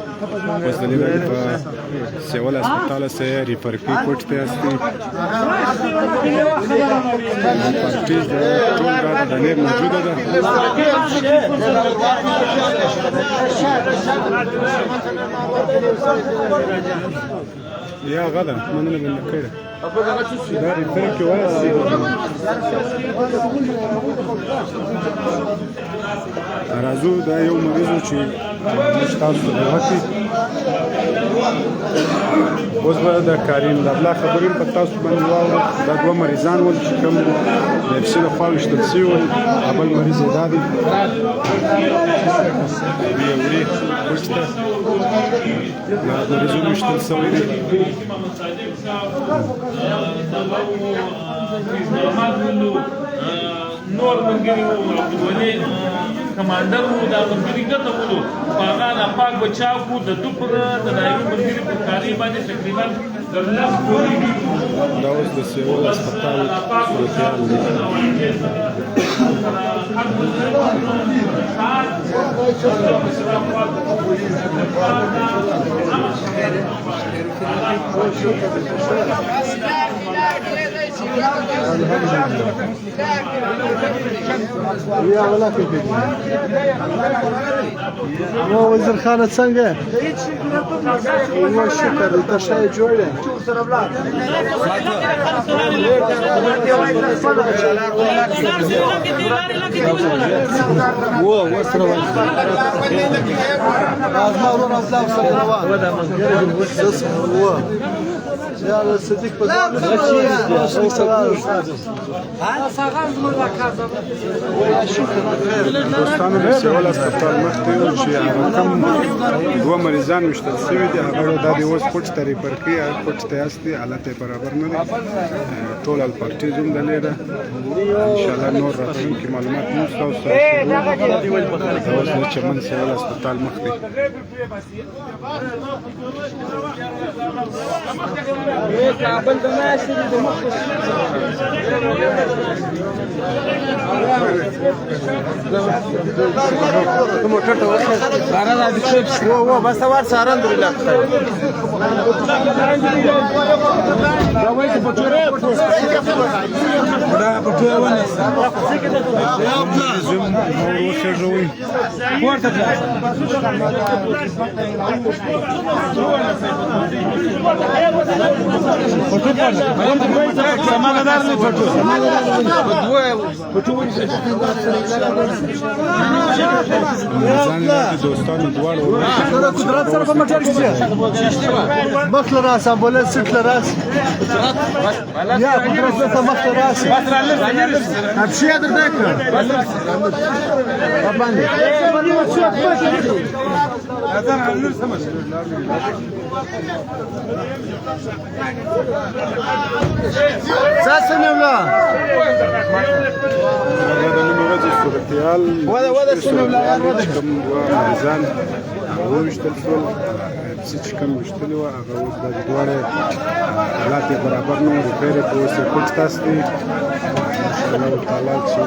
اوس د لیدل په سیول هسپتال سے ریفر کی کوچ ته هستي پارټیز ټول دا د نیر موجوده ده یا غدا مننه بنده کړه دا ریفر کې وایي راځو دا یو مریض چې مشتاق دی اوس به د کریم د الله خبرې په تاسو باندې واورو دا دوه مریضان ول چې کوم د اف سي لخوا ویشتل سوي ول بل مریض یې دا دی بیا وړي وروسته دا مریضونه ویشتل سوي دي نور ملګري وو ولې کمانډر وو دا ملګري ګټه وو هغه د پاک بچاو کو د دوپر د دایمي ملګري په کاری باندې تقریبا د لاس پورې دا اوس د سیول هسپتال صورتحال دی وزیر خانه څنګه شکر دې ته شای جوړه و سره يا صديق دوستانو د سیول هسپتال مخ ته یو چې هغه کوم دوه مریضان ویشتل سوي دي هغه دا دی اوس کوچ ته ریفر کړي کوچ ته هستي حالت یې برابر نه دی ټول الپارټیز هم دلې ده انشاءالله نور راتلونکي معلومات موږ تاسو سره اوس د چمن سیول هسپتال مخ دی کابل د ناشې د مخ موټر ته ورشه بارا د ټریپس و بس وار سره الحمدلله دا وایي په ټوره دا په ټوره ونه زم نور وشجوي ورته سماندار نه پټو دوستانو دواړو قدرت سره په مټر کې مخله راس امبولانس سټله راس یا قدرت سره مخله راس ابشي درته کړ باندې دا د نن ورځې صورتحال کوم دوه مریضان وویشتل شول څه چې کوم ویشتلي وه هغه اوس دا دواړه حالات یې برابر نه وو ریپیر یې په اوس یې پټ تاس دی انشاءالله تعالی چې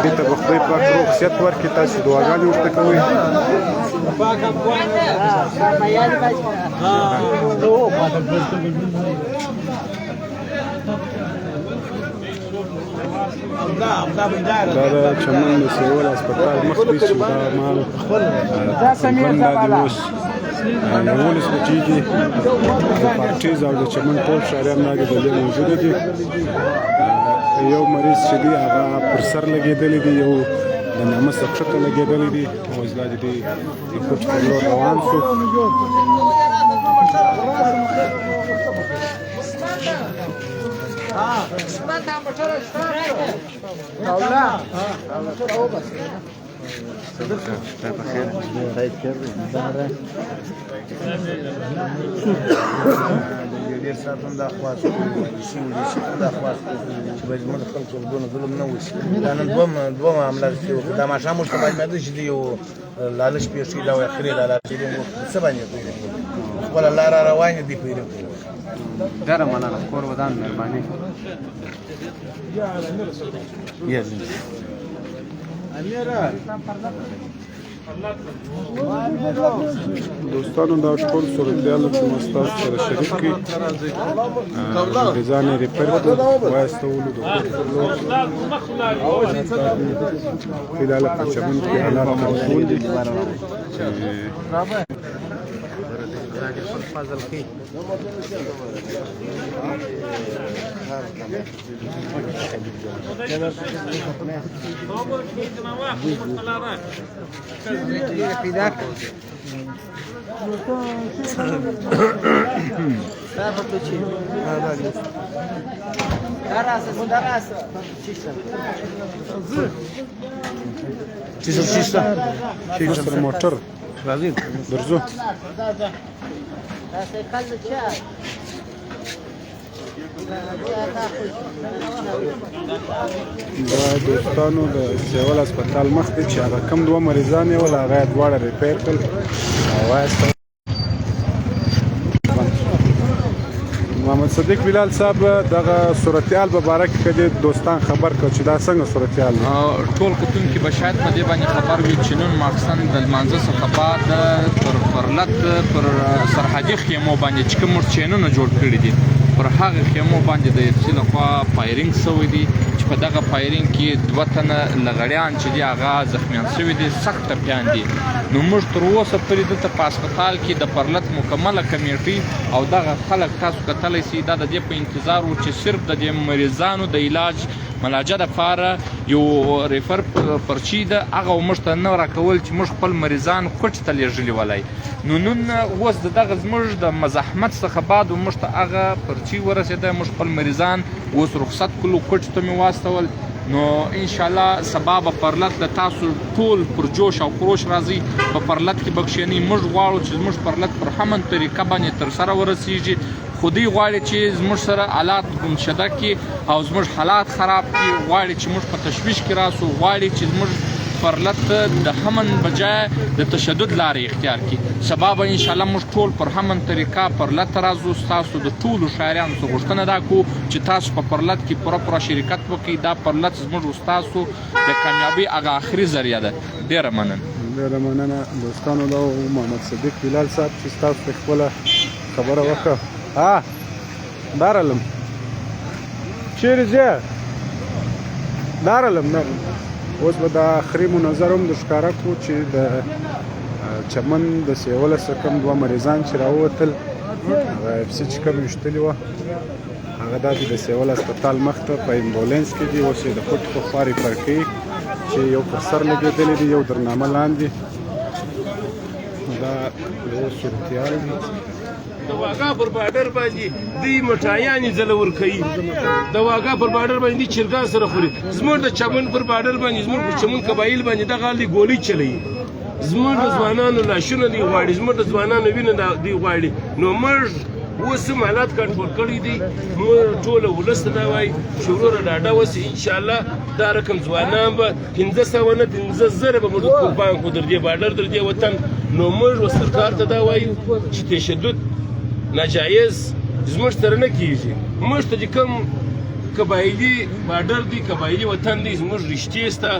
دې ته به خدای پاک روغ صحت ورکړي تاسو دعاګانې ورته کوئ دا د چمن د سیول هسپتال مخ دی چې دا مال تقریبا دا د اوس 19 بجې دي د پارټیز او د چمن ټول شهریان دا دلې موجوده دي یو مریض چې دی هغه پر سر لګېدلی دی یو د نامه څخه لګېدلی دی اوس دا د دې کوټ په لور روان شو ډېر ساعتونه دا خواست دا خواست چې باید زموږ د خلکو دونه ظلم نه وشي دا نن دوه معامله چې دا ماښام ورته باید ماده چې دی یو لالچ پېښ شي دا وایي اخرې دا لالچ دی څه باندې خپله لاره روانې دي پیرې ګرم مننه کور ودان مهرباني دوستانو دا ټول صورتحال چې ما ستاسو سره شریک کړي مریضان یې ریپیر کړل وایستولو د کوټ پر لور فلحال په چمن کې حالات کنټرول دي مستر موټر راځي درځو دا دوستانو د سیول هسپتال مخ دی چې هغه کم دوه مریضان یې ول هغه یې دواړه ریپیر کړل او وایسته محمد صدیق بلال صاحب دغه صورتحال په باره کې که دوستان خبر کړ چې دا څنګه صورتحال ټول کتونکي به شاید په دې باندې خبر وي چې نن ماخستن د لمانځه څخه بعد پر فرلت پر سرحدي خیمو باندې چې کوم چینونه جوړ کړي دي پر هغه خیمو باندې د اف سي لخوا فایرینګ شوی دی چې په دغه فایرینګ کې دوه تنه لغړیان چې دي هغه زخمیان شوي دي سخت ټپیان دي نو موږ تر اوسه پورې دلته په هسپتال کې د پرلت مکمله کمیټي او دغه خلک تاسو کتلی سي دا د دې په انتظار و چې صرف د دې مریضانو د علاج ملاجه دپاره یو ریفر پرچی ده هغه موږ ته نه راکول چې موږ خپل مریضان کوټ ته لیږلي ولای نو نن اوس د دغه زموږ د مزاحمت څخه بعد موږ ته هغه پرچی ورسېده موږ خپل مریضان اوس رخصت کړلو کوټ ته مې واستول نو انشاءالله سبا به پرلت د تاسو ټول پر جوش او خروش راځي په پرلت کې بخښنی موږ غواړو چې زموږ پرلت پر همن طریقه باندې ترسره ورسیږي خو دوی غواړي چې زموږ سره حالات ګمشده کړي او زموږ حالات خراب کړي غواړي چې موږ په تشویش کې راسو غواړي چې زموږ پرلت د همن بجای د تشدد لارې اختیار کړي سبا به انشاءالله موږ ټول پر همن طریقه پرلت ته راځو ستاسو د ټولو شاعرانو څخه غوښتنه دا کوو چې تاسو په پرلت کې پوره شرکت وکړئ دا پرلت زموږ ستاسو د کامیابۍ هغه آخري ذریعه ده ډېره مننه دوستانو دا محمد صدیق بلال صاحب چې ستاسو ته خپله خبره وکړه دارالم چیرې ځې دارالم اوس به دا آخري منظر هم د ښکاره کړو چې د چمن د سیوله څخه کوم دوه مریضان چې راووتل هغه اف سي چې کوم ویشتلي وه هغه دا د سیول هسپتال مخ ته په امبولانس کې دي اوس یې د کوټ په خوا ریفر کوي چې یو پر سر لګېدلی دي یو درنامه لاندې دا یو صورتحال دی د واګا پر بارډر باندې دوی مټایانې ځله ورکوي د واګا پر بارډر باندې چرګان سره خوري زموږ د چمن پر بارډر باندې زموږ په چمن قبایل باندې دغه هلې ګولۍ چلوي زموږ د ځوانانو لاشونه دی غواړي زموږ د ځوانانو وینه دی غواړي نو موږ اوس هم حالات کنټرول کړي دي موږ ټوله ولس ته دا وایي چې وروره ډاډه اوسئ انشاءالله دا رقم ځوانان به 500 نه 500 به موږ قربان کړو در دې بارډر در دې وطن نو موږ سرکار ته دا وایو چې تشدد ناجایز زموږ سره نه کیږي موږ ته چې کوم قبایلي بارډر دی قبایلي وطن دی زموږ رشتې سته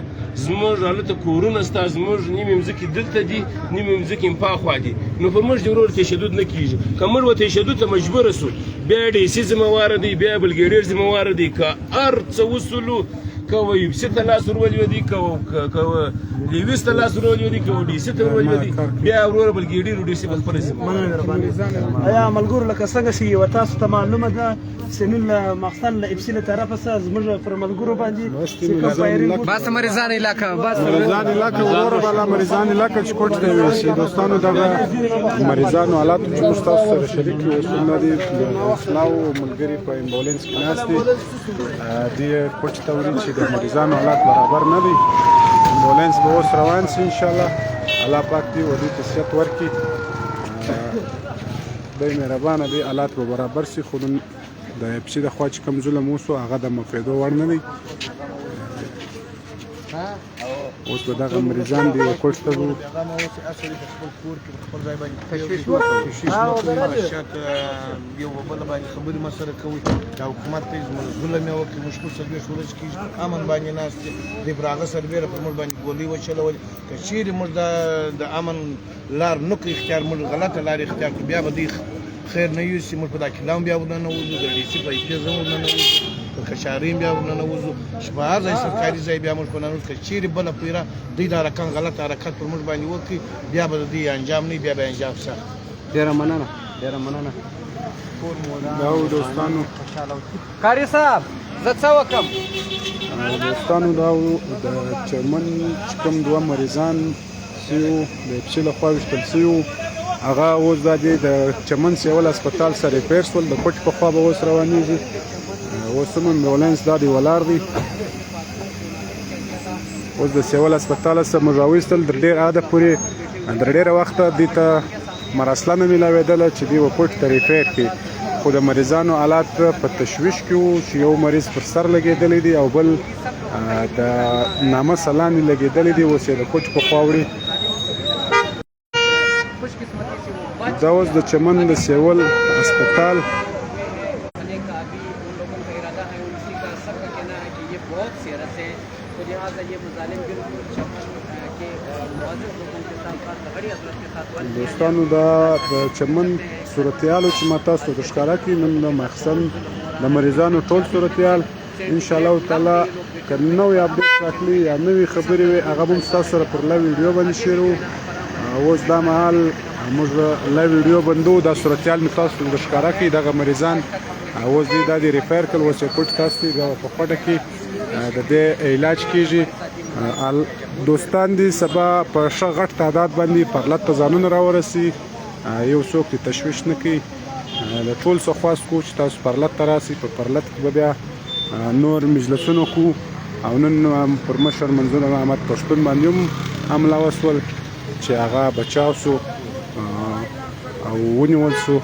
زموږ هلته کورونه سته زموږ نیمې مځکې دلته دي نیمې مځکې هم پاخوا دي نو پر موږ د ورور تشدد نه کیږي که موږ به تشدد ته مجبوره سو بیا ډي سي ذمهواره دی بیا بلګیډیر ذمهواره دی که هر څه وسولو که ویبسي ته لاس ورولوېدي که لیویس ته لاس ورولوېدي که ډي سي ته ورولوېدي بیا وروره بلګیډیر ډي سي به خپله ایا ملګرو لکه څنګه چې یوه تاسو ته معلومه ده سنون له مقصد له اف سي له طرفه څخه زموږ پر ملګرو باندې بس مریضان علاقه بس مریضان علاقه ورور بالا مریضان علاقه چې کوټ دی وسی دوستانو دغه مریضانو حالات چې مستاسو سره شریک یو څنګه دي اسلاو ملګری په امبولانس کې ناست دي دی کوټ ته ورین چې د مریضانو حالات برابر نه دي امبولانس به اوس روان شي ان شاء الله الله پاک دې ودې ته صحت ورکړي دوی مهربانه دي حالات به برابر شي خو د اف سي د خوا چې کوم ظلم وسو هغه د مفیدو وړ نه دی اوس به دغه مریضان دي کوټ ته ځو یو بل باندې خبرې مسره کوي دا حکومت ته زموږ ظلم یې وکړي مشکل سربېر شورش کېږي امن باندې ناست دي د براغه سربېره پر موږ باندې ګولۍ وچلول که چیرې موږ د امن لار نه کړو اختیار موږ غلطه لار اختیار کړو بیا به دوی خیر نه یوسي موږ په دا کلام بیا ورننوځو د ډي سي په ایپیزه ورننوځو په کچاریم بیا ورننوځو چې په هر ځای سرکاري ځای بیا موږ په ننوځو که چیرې بله پیره دوی دا رقم غلط حرکت پر موږ باندې وکړي بیا به د دوی انجام نه بیا به انجام سخت ډېره مننه ډېره مننه دا دوستانو قاري صاحب زه څه وکړم دوستانو دا د چرمن چې کوم دوه مریضان سیو د اف سي لخوا ویشتل سیو هغه اوس دا دی د چمن سیول هسپتال سره ریپیر شول د کوټ په خوا به اوس روانېږي اوس هم امبولانس دا دی ولاړ دی اوس د سیول هسپتال څخه موږ راویستل تر ډېر عاده پورې تر ډېره وخته دې ته مراسله نه میلاوېدله چې دوی به کوټ ته ریپیر کړي خو د مریضانو حالات په تشویش کې وو چې یو مریض پر سر لګېدلی دی او بل د نامه سلاندې لګېدلی دی اوس یې د کوټ په خوا وړي دا اوس د چمن د سیول هسپتال دوستانو دا د چمن صورتحال چې ما تاسو ته ښکاره کړي نن د مخزن د مریضانو ټول صورتحال انشاءالله تعالی که نوی اپډیټ راکړي یا نوې خبرې وي هغه به هم ستاسو سره پر لایو ویډیو باندې شیرو اوس دا مهال موږ لایو ویډیو بندو دا صورتحال مې تاسو ته ښکاره کړي دغه مریضان اوس دوی دا دې ریفیر کړل اوس یې کوټ تاسو دی بیا په خوټه کې د دې علاج کیږي دوستان دي سبا په ښه غټ تعداد باندې پرلت ته ځانونه راورسي یو څوک دې تشویش نه کوي د ټول څه خواست کوو چې تاسو پرلت ته راسئ په پرلت کې به بیا نور مجلسونه کوو او نن پر مشر منظور احمد پښتون باندې هم حمله وسول چې هغه بچاو سو او ونیول سو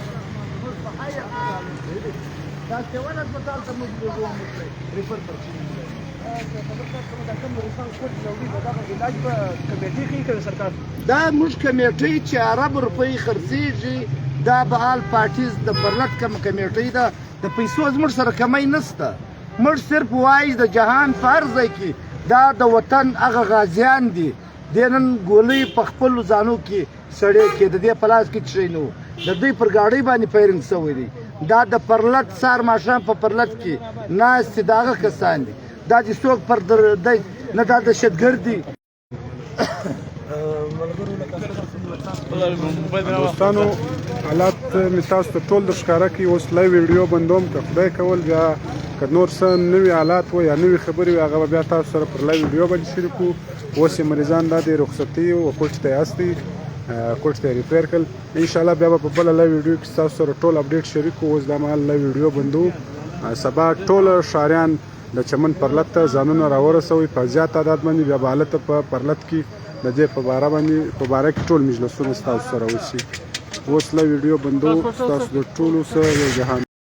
دا موږ کمیټۍ چې عرب روپۍ خرڅېږي دا به آل پارټیز د پرلت کم کمیټۍ ده د پیسو زموږ سره کمی نشته موږ صرف وایي د جهان په هر ځای کې دا د وطن هغه غازیان دي د نن ګولۍ په خپلو ځانو کې سړی کې د دې په لاس کې څه شی نه و د دوی پر ګاډۍ باندې فایرنګ شوی دی دا د پرلت سار ماښام په پرلت کې ناست د هغه کسان دي دا چې څوک پر دی نه دا دهشتګرد دي دوستانو حالات مې تاسو ته ټول در ښکاره کړي اوس لایو ویډیو بندوم که خدای کول بیا که نور څه نوي حالات و یا نوي خبرې وي هغه به بیا تاسو سره پر لایو ویډیو باندې شریکو اوس یې مریضان دا د رخصتي او کوټ ته یاست دي کوټ ته ریپیر کړل انشاءالله بیا به په بله لایو ویډیو کې تاسو سره ټول اپډیټ شریکو اوس دا مهال لایو ویډیو بندو سبا ټول ښاریان د چمن پرلت ته ځانونه راورسوئ په زیات تعداد باندې بیا به هلته په پرلت کې د دې په باره کې ټول مجلسونه ستاسو سره وشي. اوس له ویډیو بندو ستاسو د ټولو سره یو جهان